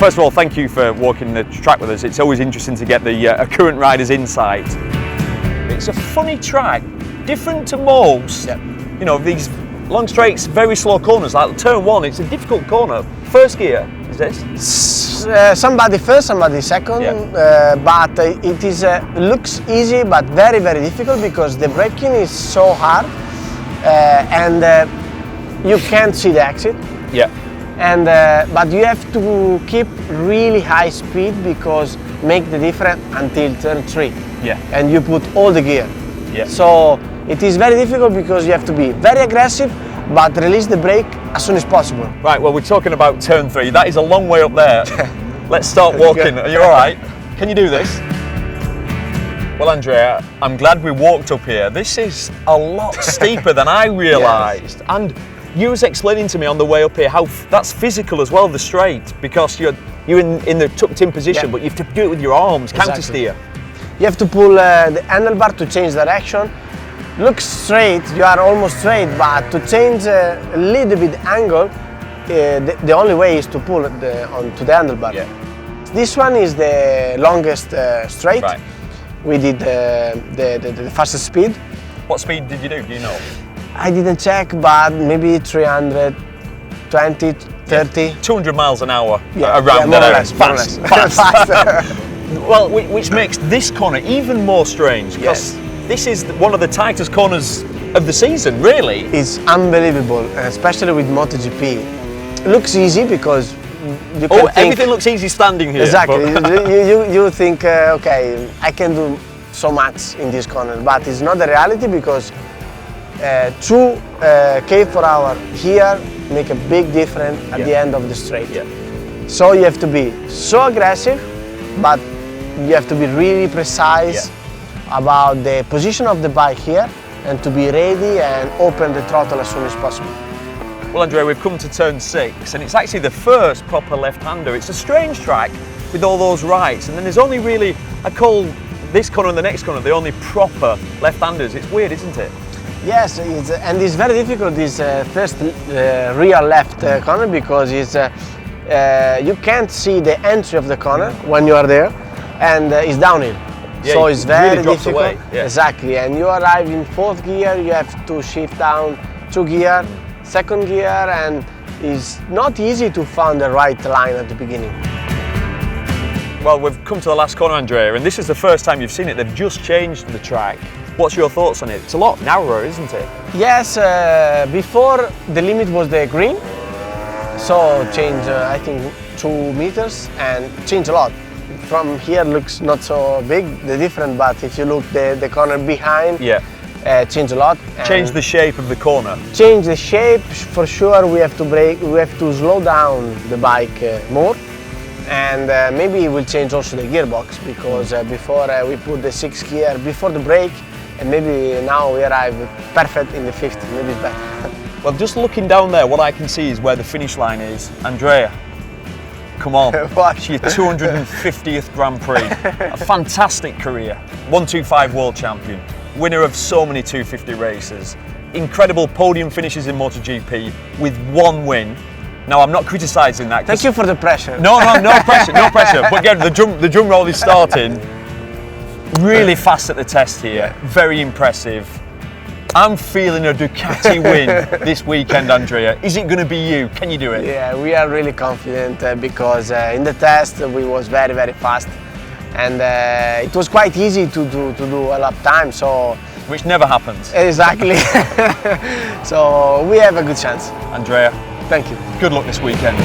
first of all, thank you for walking the track with us. It's always interesting to get the current rider's insight. It's a funny track, different to most. Yep. You know, these long straights, very slow corners, like turn one, it's a difficult corner. First gear, is this? Somebody first, somebody second, Yeah. but it is looks easy but very difficult because the braking is so hard and you can't see the exit. Yeah. And but you have to keep really high speed because make the difference until turn 3. Yeah. And you put all the gear. Yeah. So it is very difficult because you have to be very aggressive but release the brake as soon as possible. Right, well, we're talking about turn 3. That is a long way up there. Let's start walking. Are you all right? Can you do this? Well, Andrea, I'm glad we walked up here. This is a lot steeper than I realised. Yes. And you was explaining to me on the way up here how that's physical as well, the straight, because you're in the tucked in position, but you have to do it with your arms, counter steer. You have to pull the handlebar to change direction. Look straight, you are almost straight, but to change a little bit angle, the only way is to pull onto the handlebar. Yeah. This one is the longest straight. Right. We did the fastest speed. What speed did you do you know? I didn't check, but maybe 320, 30. 200 miles an hour, Yeah, around more or there. less, Fast. Well, which makes this corner even more strange, because this is one of the tightest corners of the season, really. It's unbelievable, especially with MotoGP. It looks easy because you can think, everything looks easy standing here. Exactly. you think, okay, I can do so much in this corner, but it's not the reality because 2 km/h here make a big difference at the end of the straight. Yeah. So you have to be so aggressive, but you have to be really precise about the position of the bike here and to be ready and open the throttle as soon as possible. Well, Andrea, we've come to turn 6, and it's actually the first proper left-hander. It's a strange track with all those rights, and then there's only really, I call this corner and the next corner the only proper left-handers. It's weird, isn't it? Yes, and it's very difficult this first rear left corner because you can't see the entry of the corner when you are there, and it's downhill. Yeah, so it's very really drops difficult. away. Yeah. Exactly, and you arrive in 4th gear, you have to shift down 2 gear, 2nd gear, and it's not easy to find the right line at the beginning. Well, we've come to the last corner, Andrea, and this is the first time you've seen it. They've just changed the track. What's your thoughts on it? It's a lot narrower, isn't it? Yes, before the limit was the green, so change I think 2 meters and change a lot. From here looks not so big, the difference, but if you look the corner behind, change a lot. Change the shape of the corner. Change the shape, for sure. We have to brake, we have to slow down the bike more, and maybe we'll change also the gearbox because before we put the 6th gear before the brake, and maybe now we arrive perfect in the 5th, maybe it's better. Well, just looking down there, what I can see is where the finish line is. Andrea, come on, it's your 250th Grand Prix. A fantastic career, 125 World Champion, winner of so many 250 races, incredible podium finishes in MotoGP with 1 win. Now, I'm not criticising that. Thank you for the pressure. No pressure, no pressure. But again, the drum roll is starting. Really fast at the test here, very impressive. I'm feeling a Ducati win this weekend, Andrea. Is it going to be you? Can you do it? Yeah, we are really confident because in the test we was very fast, and it was quite easy to do a lap time. So which never happens. Exactly. So we have a good chance. Andrea, thank you. Good luck this weekend.